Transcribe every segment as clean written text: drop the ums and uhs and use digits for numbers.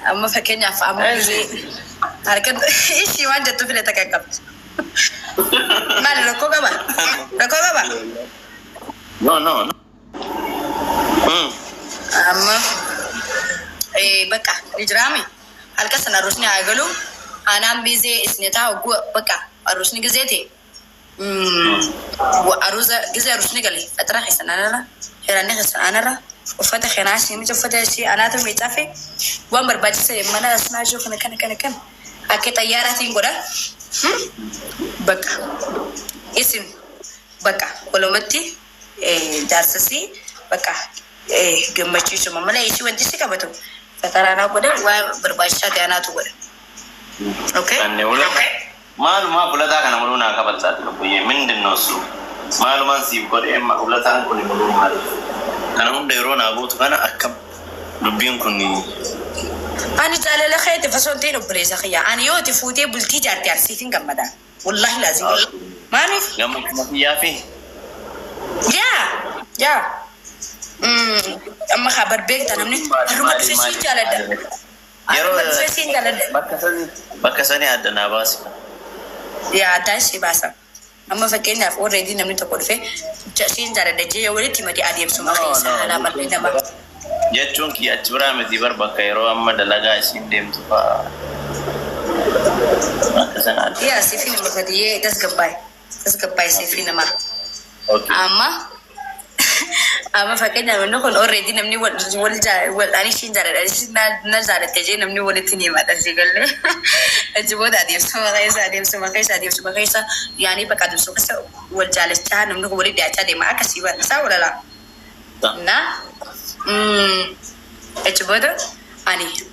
أما فكني أفهم هركن إيش ما جت في لتكعب ما لركوب ما ركوب ما no أما بكا إجرامي هل كسر الرسني أقوله أنا بيزي إسنتا وقو بكا الرسني جزيتي وأروز جزء الرسني قالي فترة حسنا أنا هراني حسنا أنا وفتح خناشي مش فتح شيء أنا تو ميتافي وامر بجسي منا أسمع شو كن أكيد طيارة تيجورا بكا اسم بكا ولومتي جالسي بكا جمعتي شو مملا إيش وانتي سكابتو فترة أنا بقول وبرباشة أنا تقول أوكي ما بقول ده كنا ملونا قبل ساعة لبيه من النصو ما نسيب قرية ما بقول ده كنا ملونا أنا هم ديرون أبوت كنا أكم لبيهم كني أنا جالي لخيت فصلتين وبريزة خيا أنا يوتي فوتي بلتي جارتي عرسيتين كمدا والله لازم ما نف يا ما في يا أما خبر بيك تنامني أروح تفسي جالدا أروح تفسي جالدا بكساني هذا ناباس يا دايسي باسا أما فكرنا في already نمني تقول فيه جالسين جالدا جي ولي تيمتي أديم سما خيسا على مرينا ما jechuun ki achi biraa miti bakka yeroo amma dalagaa isiin deemtu fa'aa akka sanaa. Yaa siifii nama fadiyee tasgabbaay siifii nama. Amma fakkeenyaaf namni kun already namni wal anishiin jaaladha na jaalatte jee namni walitti ni himadha sigalee achi booda adeemsuma keessa yaanii bakka adeemsuma keessa wal jaalachaa namni kun walitti dhiyaachaa deema akkasii isaa walalaa. Na achi booda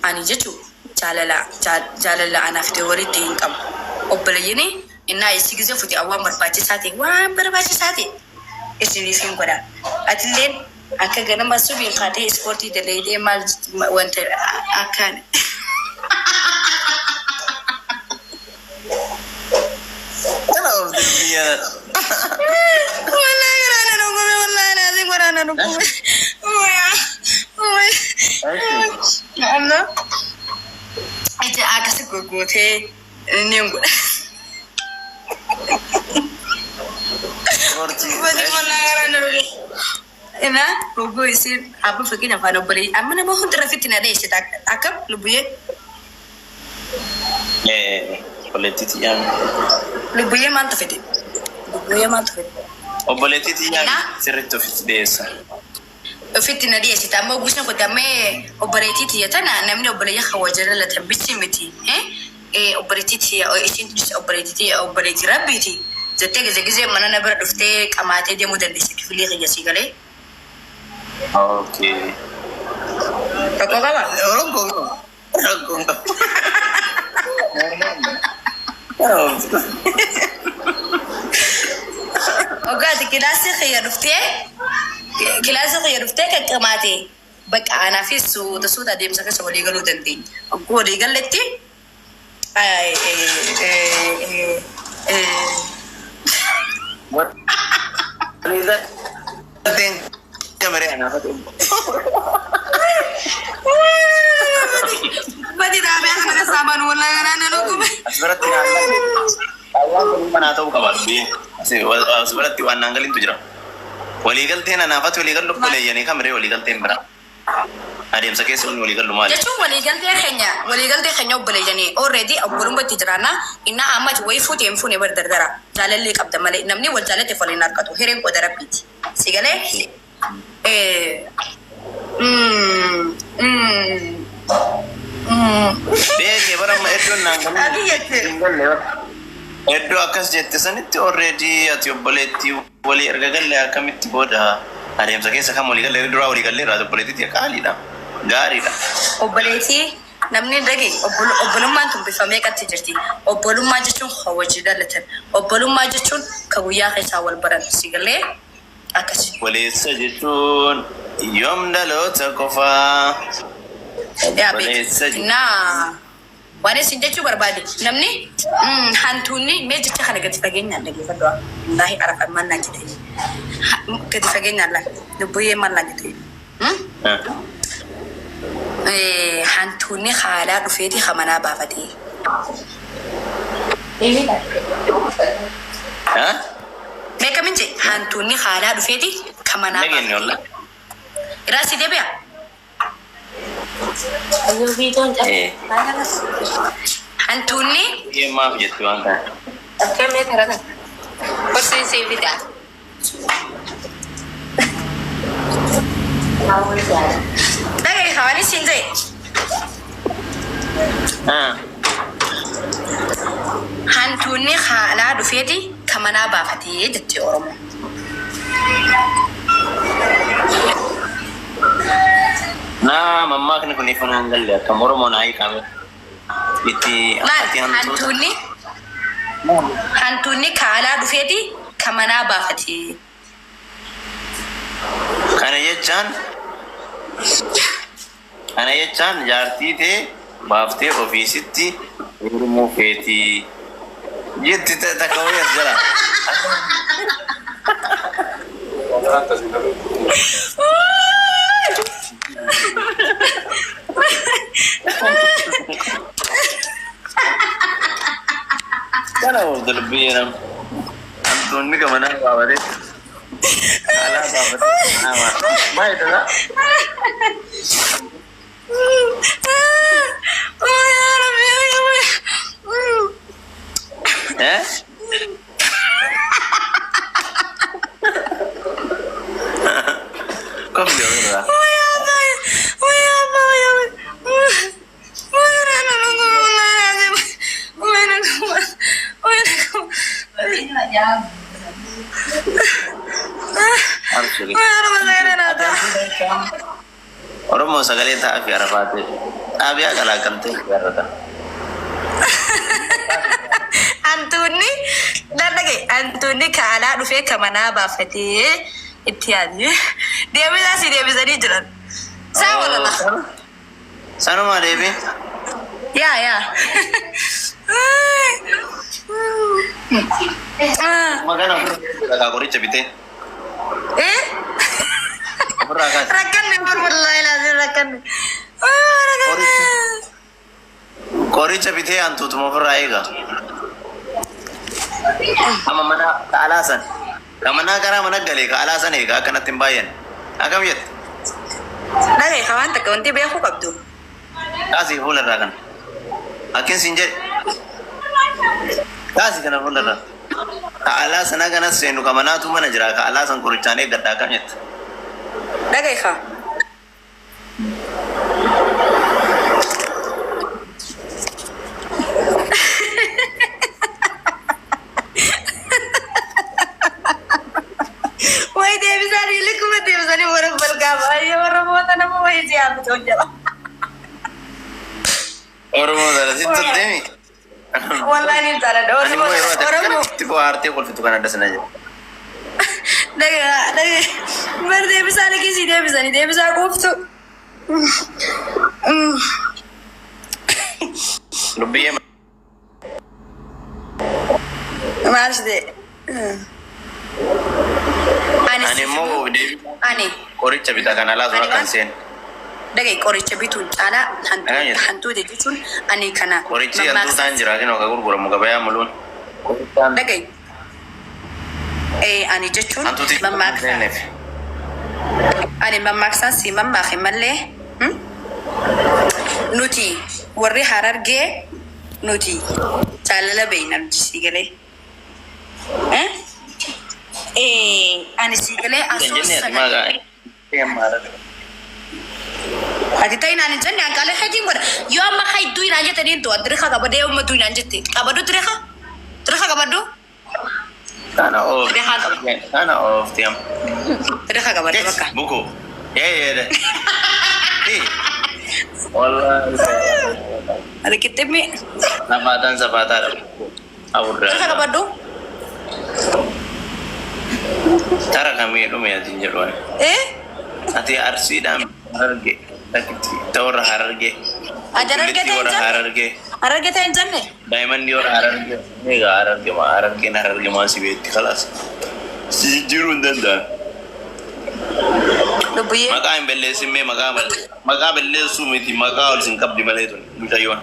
ani jechuun jaalala anaaf ta'e walitti hin qabu. Obboleeyyiin innaa isii gisee fuuti waan barbaachisaa ta'e isiniif hin godha. Atilleen akka ganama subiin kaatee ispoortii dalaydee maal wanta akkaan. Ija akkasi gurguutee inni hin godha. Ina gurguu isin abba fakkiin afaan obboleeyyi amma nama hundi rafitti na dheessita akkam lubbuyyee. Obboleettii yaami. Lubbuyyee maaltu fide? Obboleettii yaami sirriitti ofitti dhiyeessa. Ofitti na dhiyeessita amma guusan kun dammee obboleettii tiyyatana namni obboleeyyaa hawwaajjirra latan bichi miti. Obboleettii tiyya ishiin obboleettii rabbiiti. Jettee gizee mana na bira dhuftee qamaatee deemuu dandeessa kifilii qiyyasii galee. Okay. Tokko qaba? Ogaati kilaasii qiyya dhuftee kan qamaatee bakka anaafis suuta adeemsa keessa walii galuu dandeenya. Akkuma walii galletti Badi dhaabee akka saamaan walaa garaana lukkube. Asirratti mana ta'uu qaba dubbii. Asirratti waan naangalintu jira. Waliigalteen anaafatti waliigallu koleeyyanii kamiree waliigalteen bira. Adeemsa keessa inni waliigallu maali? Jechuun waliigaltee keenya obboleeyyanii already obbolummaatti jiraanna inna ammati wayii fuutee hin fuune bar dardara jaalallee qabda malee namni wal jaalatte waliin harkatu hireen qoda rabbiiti. Si galee? Beekee baramma iddoon naangalintu. Iddoo akkas jette sanitti already ati obboleettii walii erga galle akkamitti booda adeemsa keessa kan waliigallee duraa waliigallee irraa obboleettii qaaliidha. Gaariidha. Obboleettii namni dhage obbolummaan tun bifa meeqatti jirti. Obbolummaa jechuun hawwajii dhalatan. Obbolummaa jechuun ka guyyaa keessaa wal baran si galee akkasi. Waleessa jechuun yoom dhaloota qofaa. Naa waan isin jechuu barbaade namni hantuunni mee jecha kana gadi fageenyaan dhageeffadhu. Wallaahi arafan maal naan jetee gadi fageenyaan laal lubbuyyee maal naan jetee. hantuunni haalaa dhufeeti hamanaa baafatee. Meeqa minje hantuunni haalaa dhufeeti hamanaa baafatee. Iraasi deebi'a. Hantuunni. Maaf jettu waan kana. Akkamii karaa kana. Gorsii seebiidha. Dhagaye hawani siin ta'e. Hantuunni haalaa dhufeeti kamanaa baafatee jettee Oromoo. Nah, mamma kan kun ifan anggal ya. Kamu Oromoo naik kami. Hantuunni haalaa dhufeeti kamanaa baafatee. Kana jechaan jaartii ta'e baaftee ofiisitti Oromoo feetii jetti takka wayas jira. Kana dalbii nam hantuunni kamanaa baafatee. Ala baafatee nama maal ta'aa? Kau bilang apa? Orang mau sekali tak biar apa tu? Abi agak lagam tu biar apa? Antuni, dan lagi Antuni kalah dufe kemana bafeti itiadi. Dia bisa di jalan. Sama lah. Sana mana Devi? Ya. Makan apa? Agak kori cepite. Rakan ni berbalai lah rakan. Kori cepite antu tu mau beraiga. Ama mana kealasan? Kamana kara mana gali kealasan ni? Akan nanti bayar. Agam yat. Lagi kawan tak kawan tiba aku kaptu. Kasih hulan rakan. Akin sinje. Kasih kena hulan rakan. Kealasan akan nasi nu kamana tu mana jera kealasan kurucane gada agam yat. Lagi kah? Wah dia bisa rilik, dia bisa ni orang bergabung, orang mau tanam mau siapa tu jalan. Orang mau tanam situ demi. Wallah ni tanam orang mau. Tipu arti kalau itu kan ada senaja. Lagi, ber dia bisa lagi sih dia bisa aku tu. Lebih ya. Mars deh. Ani mau Devi. Ani. Kori cabita kan ala zona kansen. Dagi kori cabitu ala hantu de jutun ani kana. Kori ci hantu tanjira kino ka gurgura muka baya mulun. Dagi. Ani jutun mamaksa. Ani mamaksa si mamakhi malle. Nuti warri hararge nuti. Chalala bainar jisigale. Ani sigale asus sagale. Ati tayi nani jenne angkale hajing boda. Yo amma hay dui nanje tadi tu adrekha kabade yo matu nanje te. Kabadu trekha? Trekha kabadu? Kana off tiam. Trekha kabadu baka. Buku. Ya deh. Wallah. Ada kita mi. Napatan sapatan. Awurra. Trekha kabadu? Cara kami itu ya tinjauan. Nanti arsi dan harga, tawar harga. Ajar harga tu harga. Harga tu enjan ni. Diamond di orang harga. Mega harga masih beti kelas. Si jirun dah. Lubbuyyee. Maqaa hin balleessin mee maqaa balleessuu miti maqaa ol sin qabdi malee tun mucayyoon.